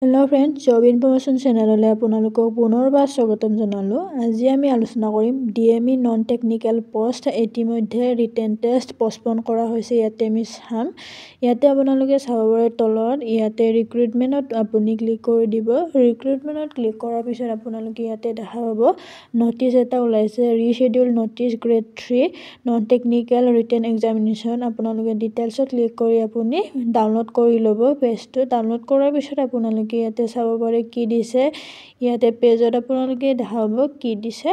Hello' friends, job information চেনেললৈ আপোনালোকক পুনৰবাৰ স্বাগতম জনালোঁ। আজি আমি আলোচনা কৰিম DME নন টেকনিকেল পোষ্ট ইতিমধ্যে ৰিটেন টেষ্ট পষ্টপন কৰা হৈছে। ইয়াতে আমি চাম, ইয়াতে আপোনালোকে চাব পাৰে তলত ইয়াতে ৰিক্ৰুইটমেণ্টত আপুনি ক্লিক কৰি দিব। ৰিক্ৰুইটমেণ্টত ক্লিক কৰাৰ পিছত আপোনালোকে ইয়াতে দেখা পাব নটিচ এটা ওলাইছে, reschedule notice grade 3 non technical written examination. আপোনালোকে ডিটেইলছত ক্লিক কৰি আপুনি ডাউনলোড কৰি ল'ব। পেজটো ডাউনলোড কৰাৰ পিছত আপোনালোকে ইয়াতে চাব পাৰে কি দিছে। ইয়াতে পেজত আপোনালোকে দেখা পাব কি দিছে,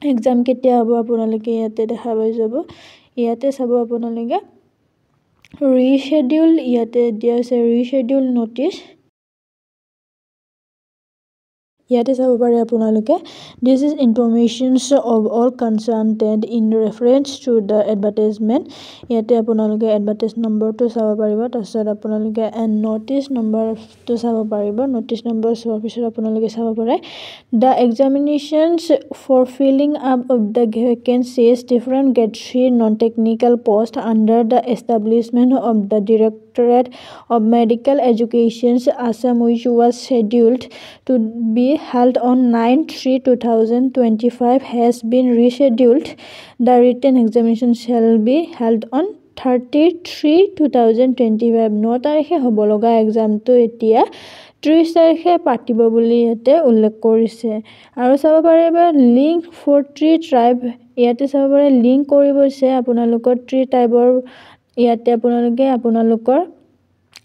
এক্সাম কেতিয়া হ'ব আপোনালোকে ইয়াতে দেখা পাই যাব। ইয়াতে চাব আপোনালোকে ৰিশ্বেডিউল, ইয়াতে দিয়া আছে ৰিশ্বেডিউল নটিচ। ইয়াতে চাব পাৰে আপোনালোকে this is informations of all concerned in reference to the advertisement. ইয়াতে আপোনালোকে এডভাৰটাইজ নম্বৰটো চাব পাৰিব। তাৰপিছত আপোনালোকে নটিচ নম্বৰটো চাব পাৰিব। নটিচ নম্বৰ চোৱাৰ পিছত আপোনালোকে চাব পাৰে the examinations for filling up of the vacancies different grade 3 non technical post under the establishment of the directorate of medical education Assam which was scheduled to be held on 9/3/2025 has been rescheduled. The written examination shall be held on 30/3/2025. 9 তাৰিখে হ'ব লগা এক্সামটো এতিয়া 30 তাৰিখে পাতিব বুলি ইয়াতে উল্লেখ কৰিছে। আৰু চাব পাৰিব লিংক ফৰ 3 ট্ৰাইব, ইয়াতে চাব পাৰে লিংক কৰিবছে আপোনালোকৰ 3 ট্ৰাইবৰ। ইয়াতে আপোনালোকে আপোনালোকৰ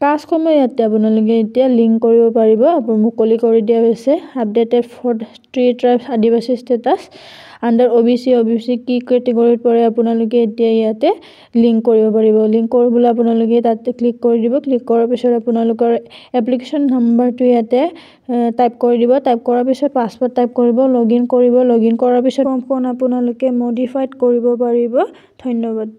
কাষ্টসমূহ ইয়াতে আপোনালোকে এতিয়া লিংক কৰিব পাৰিব। মুকলি কৰি দিয়া হৈছে আপডেটেড ফৰ 3 ট্ৰাইবছ আদিবাসী ষ্টেটাছ আণ্ডাৰ OBC কি কেটেগৰীত পৰে আপোনালোকে এতিয়া ইয়াতে লিংক কৰিব পাৰিব। লিংক কৰিবলৈ আপোনালোকে তাতে ক্লিক কৰি দিব। ক্লিক কৰাৰ পিছত আপোনালোকৰ এপ্লিকেশ্যন নম্বৰটো ইয়াতে টাইপ কৰি দিব। টাইপ কৰাৰ পিছত পাছৱৰ্ড টাইপ কৰিব, লগইন কৰিব। লগইন কৰাৰ পিছত ফৰ্মখন আপোনালোকে মডিফাইড কৰিব পাৰিব। ধন্যবাদ।